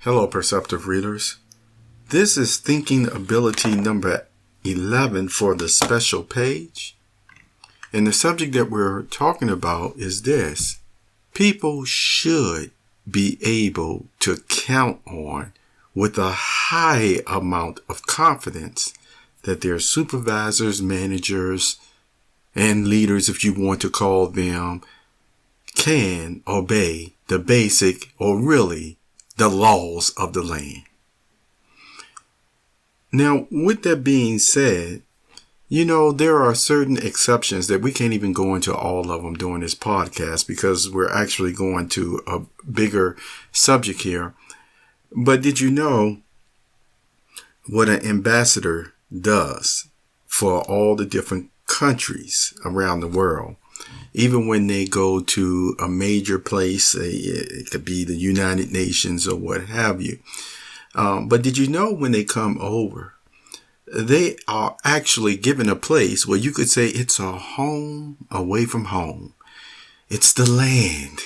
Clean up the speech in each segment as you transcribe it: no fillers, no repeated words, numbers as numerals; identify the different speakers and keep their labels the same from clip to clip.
Speaker 1: Hello, Perceptive readers. This is thinking ability number 11 for the special page. And the subject that we're talking about is this. People should be able to count on with a high amount of confidence that their supervisors, managers, and leaders, if you want to call them, can obey the basic or really the laws of the land. Now, with that being said, there are certain exceptions that we can't even go into all of them during this podcast because we're actually going to a bigger subject here. But did you know what an ambassador does for all the different countries around the world? Even when they go to a major place, it could be the United Nations or what have you. But did you know when they come over, they are actually given a place where you could say it's a home away from home. It's the land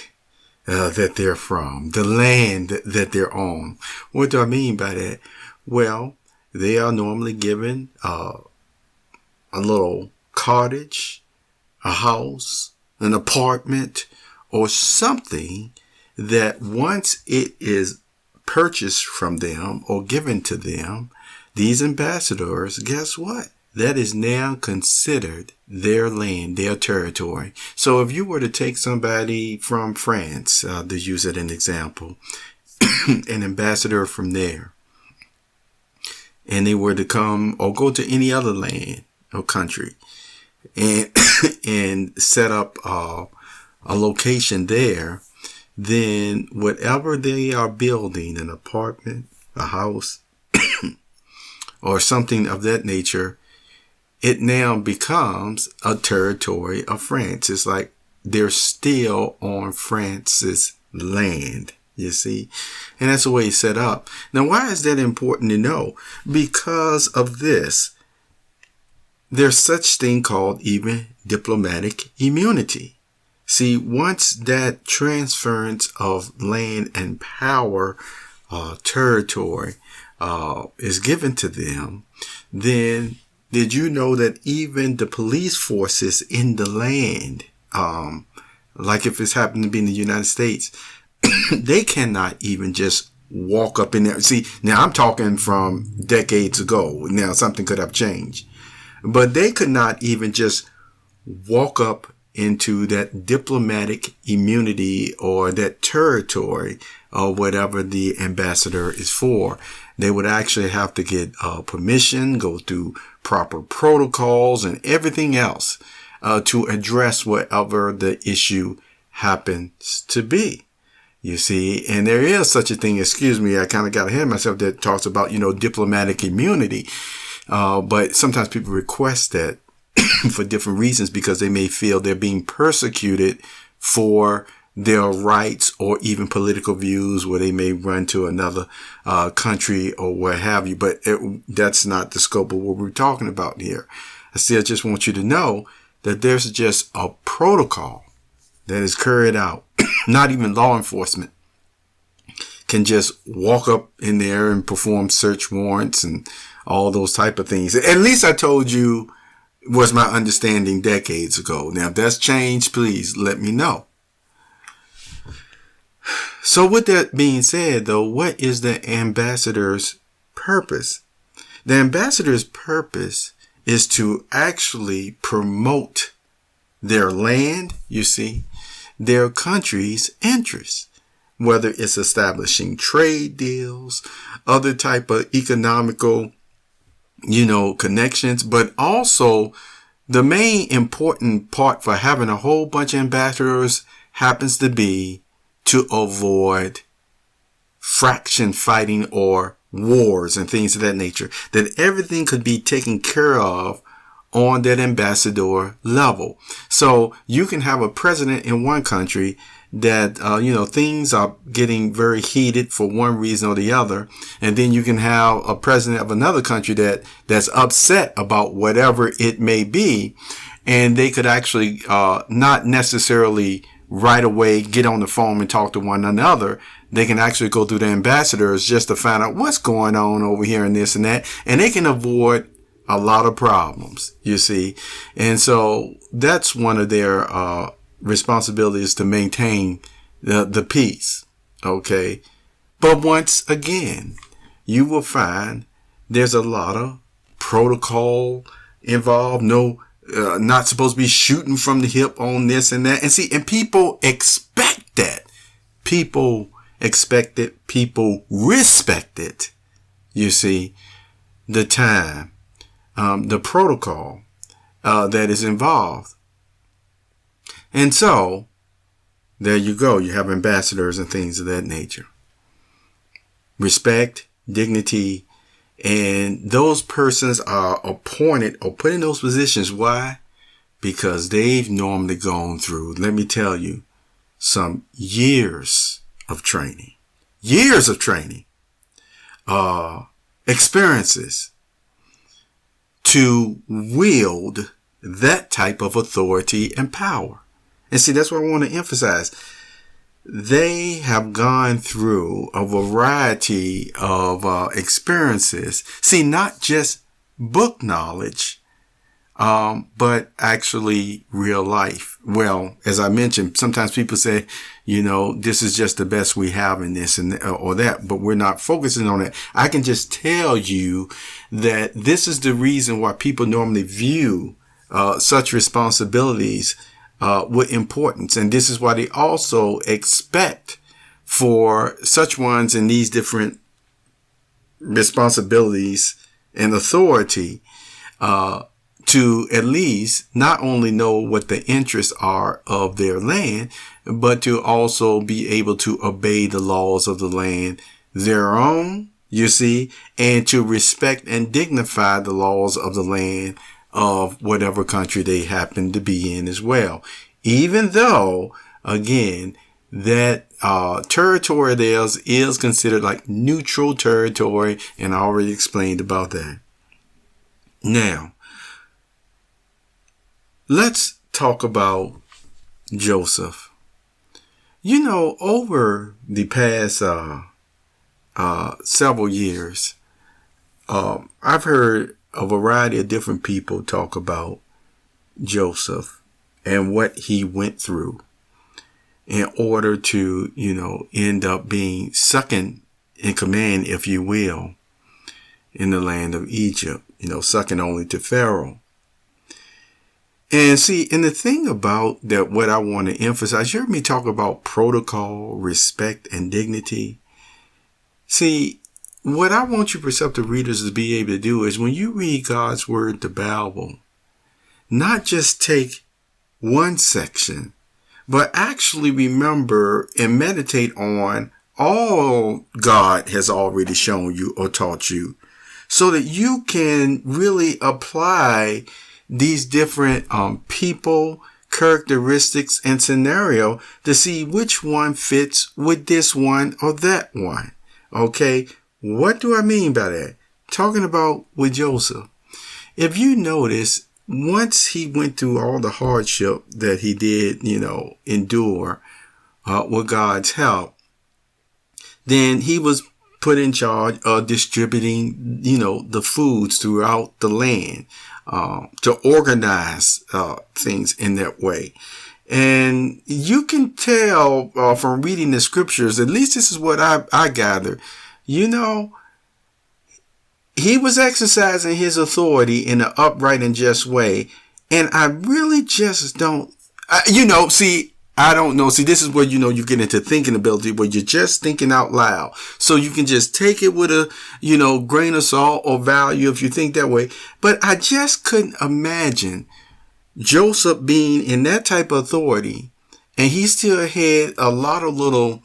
Speaker 1: that they're from, the land that they're on. What do I mean by that? Well, they are normally given a little cottage, a house, an apartment, or something that once it is purchased from them or given to them, these ambassadors, guess what? That is now considered their land, their territory. So if you were to take somebody from France, to use it an example, an ambassador from there, and they were to come or go to any other land or country and and set up a location there, then whatever they are building, an apartment, a house, or something of that nature, it now becomes a territory of France. It's like they're still on France's land, you see? And that's the way it's set up. Now, why is that important to know? Because of this. There's such thing called even diplomatic immunity. See, once that transference of land and power, territory, is given to them, then did you know that even the police forces in the land, like if it's happened to be in the United States, they cannot even just walk up in there. See, now I'm talking from decades ago. Now something could have changed. But they could not even just walk up into that diplomatic immunity or that territory or whatever the ambassador is for. They would actually have to get permission, go through proper protocols and everything else to address whatever the issue happens to be. You see, and there is such a thing, excuse me, I kind of got ahead of myself, that talks about, diplomatic immunity. But sometimes people request that for different reasons because they may feel they're being persecuted for their rights or even political views where they may run to another country or what have you. But that's not the scope of what we're talking about here. I just want you to know that there's just a protocol that is carried out. Not even law enforcement can just walk up in there and perform search warrants and all those type of things. At least I told you was my understanding decades ago. Now, if that's changed, please let me know. So with that being said, though, what is the ambassador's purpose? The ambassador's purpose is to actually promote their land, you see, their country's interests. Whether it's establishing trade deals, other type of economical connections, but also the main important part for having a whole bunch of ambassadors happens to be to avoid fraction fighting or wars and things of that nature, that everything could be taken care of on that ambassador level. So you can have a president in one country that, things are getting very heated for one reason or the other. And then you can have a president of another country that's upset about whatever it may be. And they could actually, not necessarily right away get on the phone and talk to one another. They can actually go through the ambassadors just to find out what's going on over here and this and that. And they can avoid a lot of problems, you see. And so that's one of their responsibilities, to maintain the peace. Okay. But once again, you will find there's a lot of protocol involved. No, not supposed to be shooting from the hip on this and that. And see, and people expect that. People expect it. People respect it. You see, the time, the protocol that is involved. And so, there you go. You have ambassadors and things of that nature. Respect, dignity, and those persons are appointed or put in those positions. Why? Because they've normally gone through, let me tell you, some years of training. Years of training. Experiences to wield that type of authority and power. And see, that's what I want to emphasize. They have gone through a variety of experiences. See, not just book knowledge, but actually real life. Well, as I mentioned, sometimes people say, this is just the best we have in this and or that, but we're not focusing on it. I can just tell you that this is the reason why people normally view such responsibilities with importance. And this is why they also expect for such ones in these different responsibilities and authority to at least not only know what the interests are of their land, but to also be able to obey the laws of the land, their own, you see, and to respect and dignify the laws of the land of whatever country they happen to be in as well. Even though, again, that territory of theirs is considered like neutral territory, and I already explained about that. Now, let's talk about Joseph. Over the past several years, I've heard a variety of different people talk about Joseph and what he went through in order to, end up being second in command, if you will, in the land of Egypt, second only to Pharaoh. And see, and the thing about that, what I want to emphasize, you heard me talk about protocol, respect, and dignity. See, what I want you perceptive readers to be able to do is when you read God's word, the Bible, not just take one section, but actually remember and meditate on all God has already shown you or taught you, so that you can really apply these different people, characteristics, and scenario to see which one fits with this one or that one. Okay, what do I mean by that? Talking about with Joseph. If you notice, once he went through all the hardship that he did, endure with God's help, then he was put in charge of distributing, the foods throughout the land, to organize things in that way. And you can tell from reading the scriptures, at least this is what I gather, he was exercising his authority in an upright and just way. And I really just don't, I don't know. See, this is where, you get into thinking ability, where you're just thinking out loud. So you can just take it with a, grain of salt or value if you think that way. But I just couldn't imagine Joseph being in that type of authority. And he still had a lot of little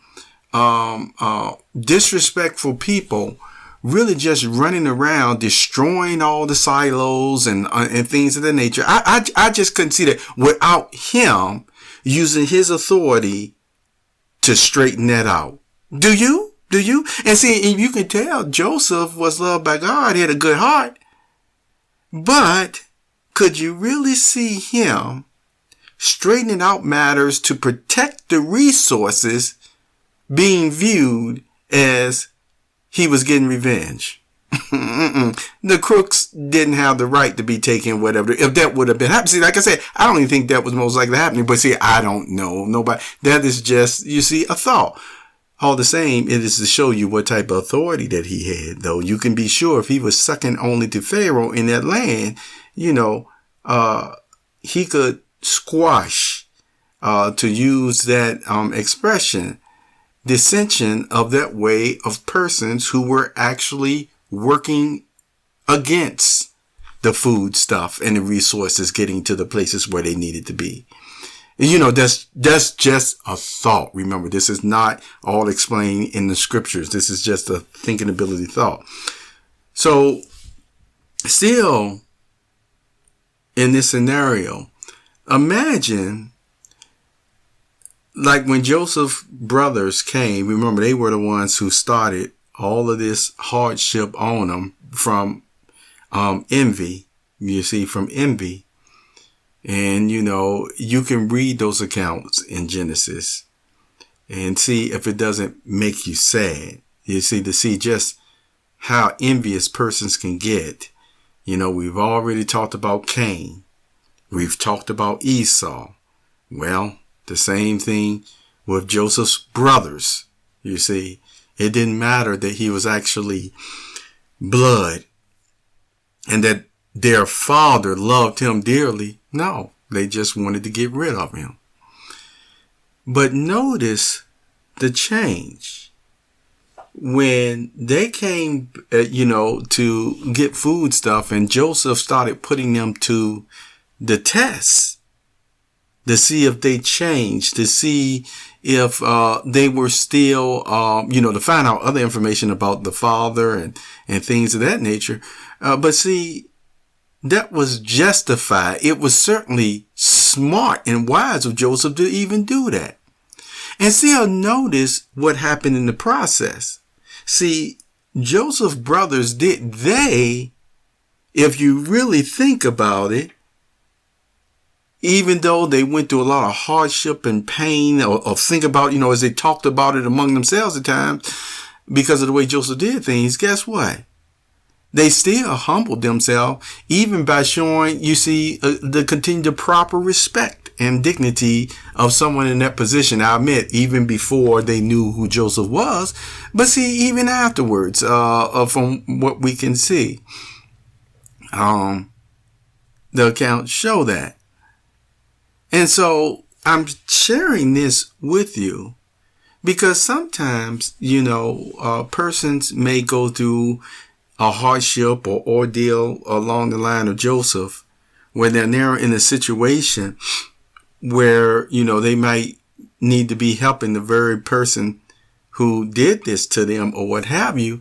Speaker 1: disrespectful people really just running around, destroying all the silos and things of that nature. I just couldn't see that without him using his authority to straighten that out. Do you? And see, you can tell Joseph was loved by God. He had a good heart. But could you really see him straightening out matters to protect the resources being viewed as he was getting revenge. The crooks didn't have the right to be taken, whatever. If that would have been happening, see, like I said, I don't even think that was most likely happening. But see, I don't know. Nobody. That is just, you see, a thought. All the same, it is to show you what type of authority that he had. Though you can be sure if he was second only to Pharaoh in that land, he could squash, to use that expression, dissension of that way of persons who were actually working against the food stuff and the resources getting to the places where they needed to be. That's just a thought. Remember, this is not all explained in the scriptures. This is just a thinking ability thought. So still in this scenario, imagine like when Joseph's brothers came, remember they were the ones who started all of this hardship on them from envy. You see, from envy. And, you can read those accounts in Genesis and see if it doesn't make you sad. You see, to see just how envious persons can get. We've already talked about Cain. We've talked about Esau. Well, the same thing with Joseph's brothers. You see, it didn't matter that he was actually blood and that their father loved him dearly. No, they just wanted to get rid of him. But notice the change. When they came, to get food stuff and Joseph started putting them to the test to see if they changed, to see if they were still, to find out other information about the father and things of that nature. But see, that was justified. It was certainly smart and wise of Joseph to even do that. And still notice what happened in the process. See, Joseph's brothers if you really think about it, even though they went through a lot of hardship and pain, or think about, as they talked about it among themselves at times, because of the way Joseph did things, guess what? They still humbled themselves, even by showing, the proper respect and dignity of someone in that position. I admit, even before they knew who Joseph was, but see, even afterwards, from what we can see, the accounts show that. And so I'm sharing this with you because sometimes, persons may go through a hardship or ordeal along the line of Joseph, where they're now in a situation where, they might need to be helping the very person who did this to them or what have you.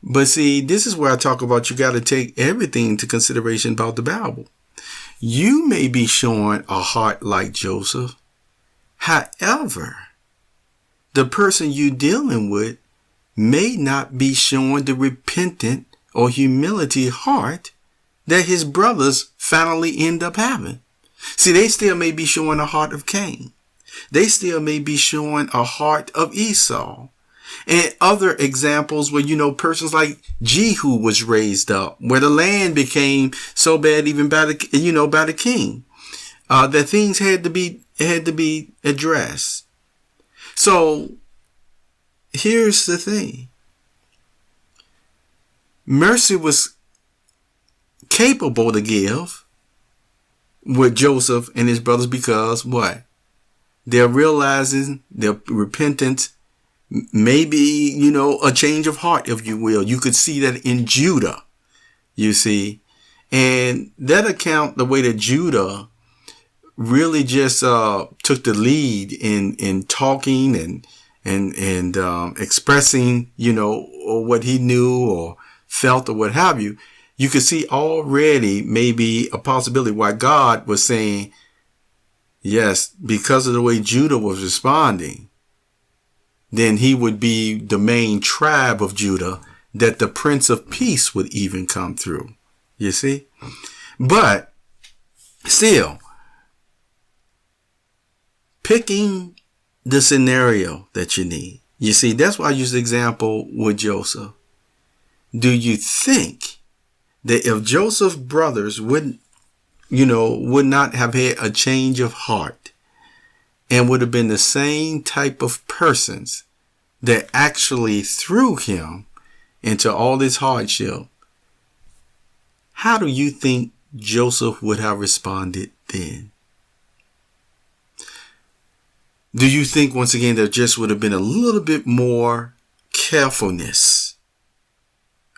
Speaker 1: But see, this is where I talk about you got to take everything into consideration about the Bible. You may be showing a heart like Joseph. However, the person you're dealing with may not be showing the repentant or humility heart that his brothers finally end up having. See, they still may be showing a heart of Cain. They still may be showing a heart of Esau. And other examples where, persons like Jehu was raised up, where the land became so bad even by the king, that things had to be addressed. So here's the thing. Mercy was capable to give with Joseph and his brothers because what? They're realizing their repentance, maybe, a change of heart, if you will. You could see that in Judah, you see. And that account, the way that Judah really just took the lead in talking and expressing, what he knew or felt or what have you, you could see already maybe a possibility why God was saying, yes, because of the way Judah was responding, then he would be the main tribe of Judah, that the Prince of Peace would even come through. You see? But still, picking the scenario that you need, You see, that's why I use the example with Joseph. Do you think that if Joseph's brothers would not have had a change of heart and would have been the same type of persons that actually threw him into all this hardship, how do you think Joseph would have responded then? Do you think, once again, there just would have been a little bit more carefulness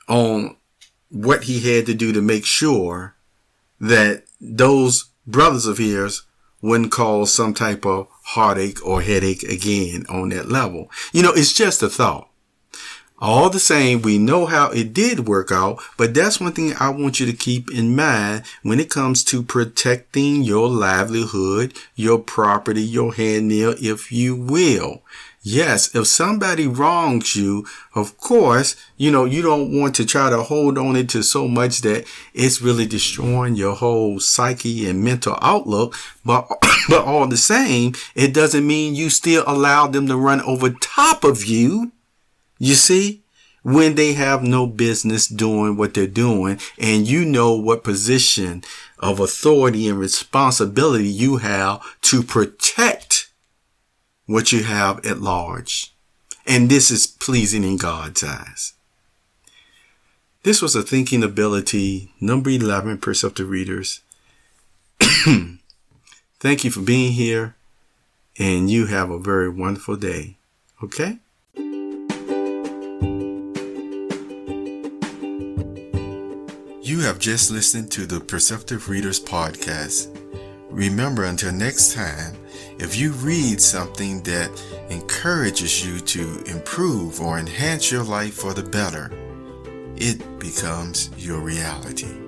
Speaker 1: on what he had to do to make sure that those brothers of his wouldn't cause some type of heartache or headache again on that level? It's just a thought. All the same, we know how it did work out, but that's one thing I want you to keep in mind when it comes to protecting your livelihood, your property, your hand nail, if you will. Yes, if somebody wrongs you, of course, you don't want to try to hold on it to so much that it's really destroying your whole psyche and mental outlook. But all the same, it doesn't mean you still allow them to run over top of you. You see, when they have no business doing what they're doing, and you know what position of authority and responsibility you have to protect what you have at large. And this is pleasing in God's eyes. This was a thinking ability number 11, Perceptive readers. Thank you for being here, and you have a very wonderful day. Okay? You have just listened to the Perceptive Readers podcast. Remember, until next time, if you read something that encourages you to improve or enhance your life for the better, it becomes your reality.